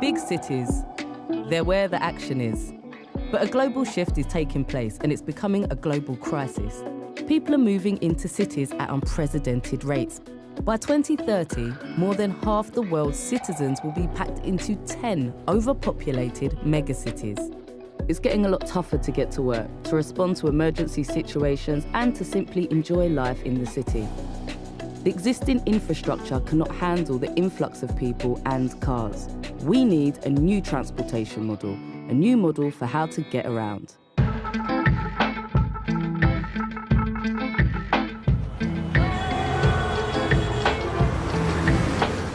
Big cities, they're where the action is. But a global shift is taking place and it's becoming a global crisis. People are moving into cities at unprecedented rates. By 2030, more than half the world's citizens will be packed into 10 overpopulated megacities. It's getting a lot tougher to get to work, to respond to emergency situations, and to simply enjoy life in the city. The existing infrastructure cannot handle the influx of people and cars. We need a new transportation model, a new model for how to get around.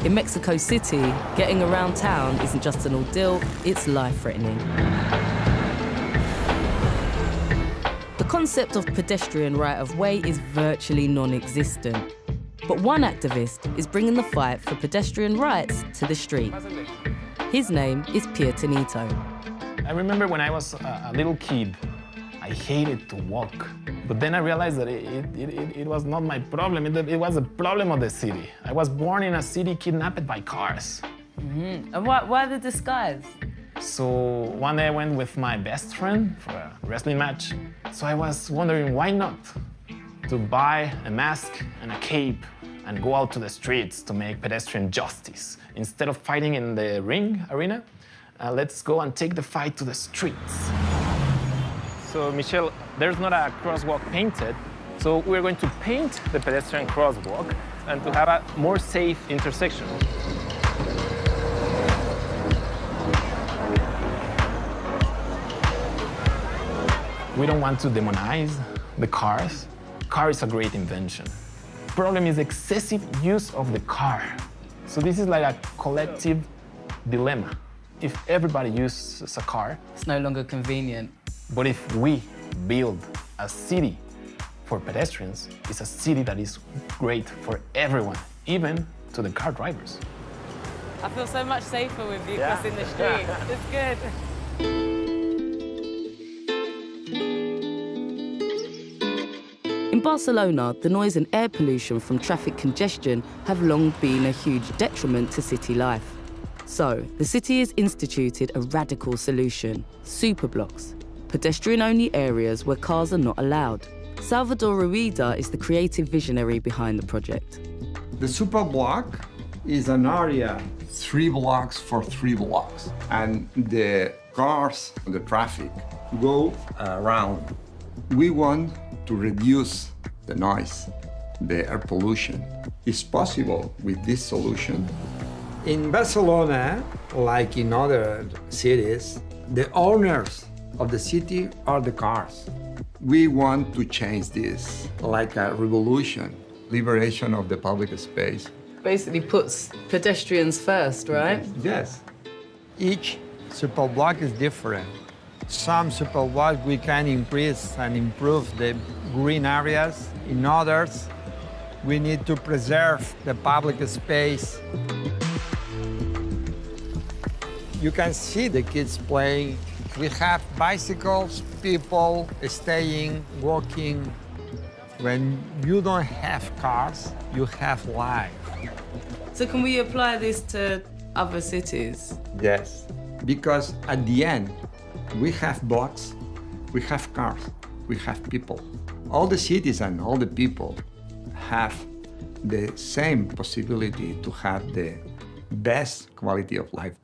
In Mexico City, getting around town isn't just an ordeal, it's life-threatening. The concept of pedestrian right-of-way is virtually non-existent. But one activist is bringing the fight for pedestrian rights to the street. His name is Pierre Tenito. I remember when I was a little kid, I hated to walk. But then I realized that it was not my problem, it was a problem of the city. I was born in a city kidnapped by cars. Mm-hmm. And why the disguise? So one day I went with my best friend for a wrestling match. So I was wondering why not to buy a mask and a cape and go out to the streets to make pedestrian justice. Instead of fighting in the ring arena, let's go and take the fight to the streets. So, Michelle, there's not a crosswalk painted, so we're going to paint the pedestrian crosswalk and to have a more safe intersection. We don't want to demonize the cars. Car is a great invention. The problem is excessive use of the car. So this is like a collective dilemma. If everybody uses a car, it's no longer convenient. But if we build a city for pedestrians, it's a city that is great for everyone, even to the car drivers. I feel so much safer with you crossing the street. It's good. In Barcelona, the noise and air pollution from traffic congestion have long been a huge detriment to city life. So, the city has instituted a radical solution: superblocks. Pedestrian-only areas where cars are not allowed. Salvador Rueda is the creative visionary behind the project. The superblock is an area 3 blocks for 3 blocks. and the cars, the traffic, go around. We want to reduce the noise, the air pollution. It's possible with this solution. In Barcelona, like in other cities, the owners of the city are the cars. We want to change this, like a revolution, liberation of the public space. Basically puts pedestrians first, right? Yes. Each superblock is different. Some superblocks we can increase and improve the green areas. In others, we need to preserve the public space. You can see the kids playing. We have bicycles, people staying, walking. When you don't have cars, you have life. So can we apply this to other cities? Yes. Because at the end, we have blocks, we have cars, we have people. All the cities and all the people have the same possibility to have the best quality of life.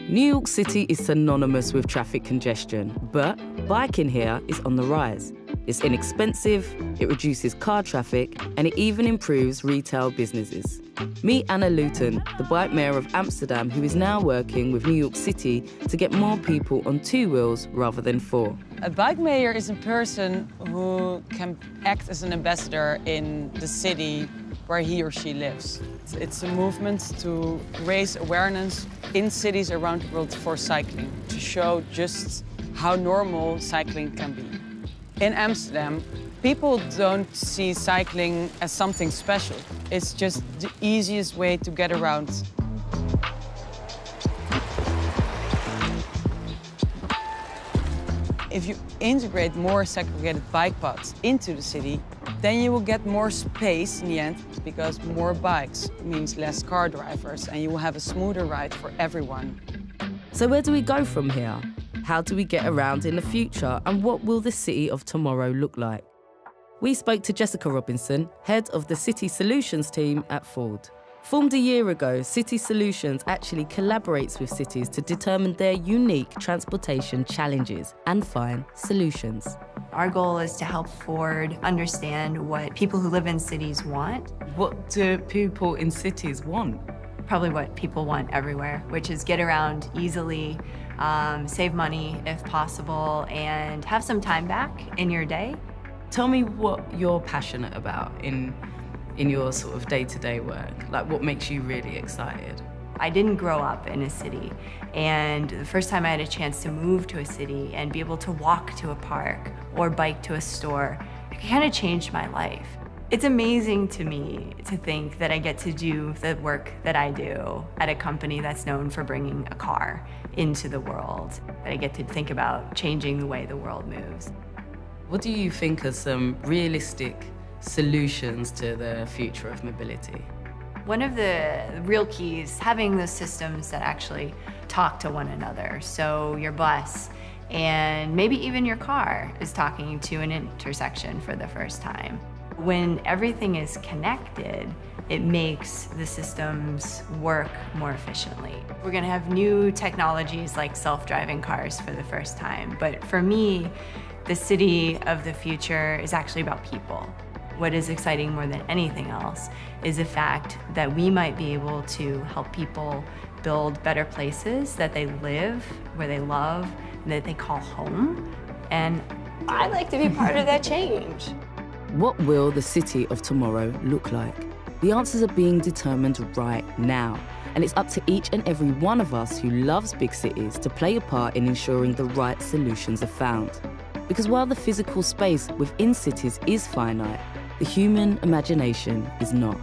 New York City is synonymous with traffic congestion, but biking here is on the rise. It's inexpensive, it reduces car traffic, and it even improves retail businesses. Meet Anna Luton, the bike mayor of Amsterdam, who is now working with New York City to get more people on 2 wheels rather than 4. A bike mayor is a person who can act as an ambassador in the city where he or she lives. It's a movement to raise awareness in cities around the world for cycling, to show just how normal cycling can be. In Amsterdam, people don't see cycling as something special. It's just the easiest way to get around. If you integrate more segregated bike paths into the city, then you will get more space in the end, because more bikes means less car drivers, and you will have a smoother ride for everyone. So where do we go from here? How do we get around in the future, and what will the city of tomorrow look like? We spoke to Jessica Robinson, head of the City Solutions team at Ford. Formed a year ago, City Solutions actually collaborates with cities to determine their unique transportation challenges and find solutions. Our goal is to help Ford understand what people who live in cities want. What do people in cities want? Probably what people want everywhere, which is get around easily, save money if possible, and have some time back in your day. Tell me what you're passionate about in your sort of day-to-day work. Like, what makes you really excited? I didn't grow up in a city, and the first time I had a chance to move to a city and be able to walk to a park or bike to a store, it kind of changed my life. It's amazing to me to think that I get to do the work that I do at a company that's known for bringing a car into the world. That I get to think about changing the way the world moves. What do you think are some realistic solutions to the future of mobility? One of the real keys, having those systems that actually talk to one another. So your bus and maybe even your car is talking to an intersection for the first time. When everything is connected, it makes the systems work more efficiently. We're gonna have new technologies like self-driving cars for the first time. But for me, the city of the future is actually about people. What is exciting more than anything else is the fact that we might be able to help people build better places that they live, where they love, and that they call home. And I'd like to be part of that change. What will the city of tomorrow look like? The answers are being determined right now, and it's up to each and every one of us who loves big cities to play a part in ensuring the right solutions are found. Because while the physical space within cities is finite, the human imagination is not.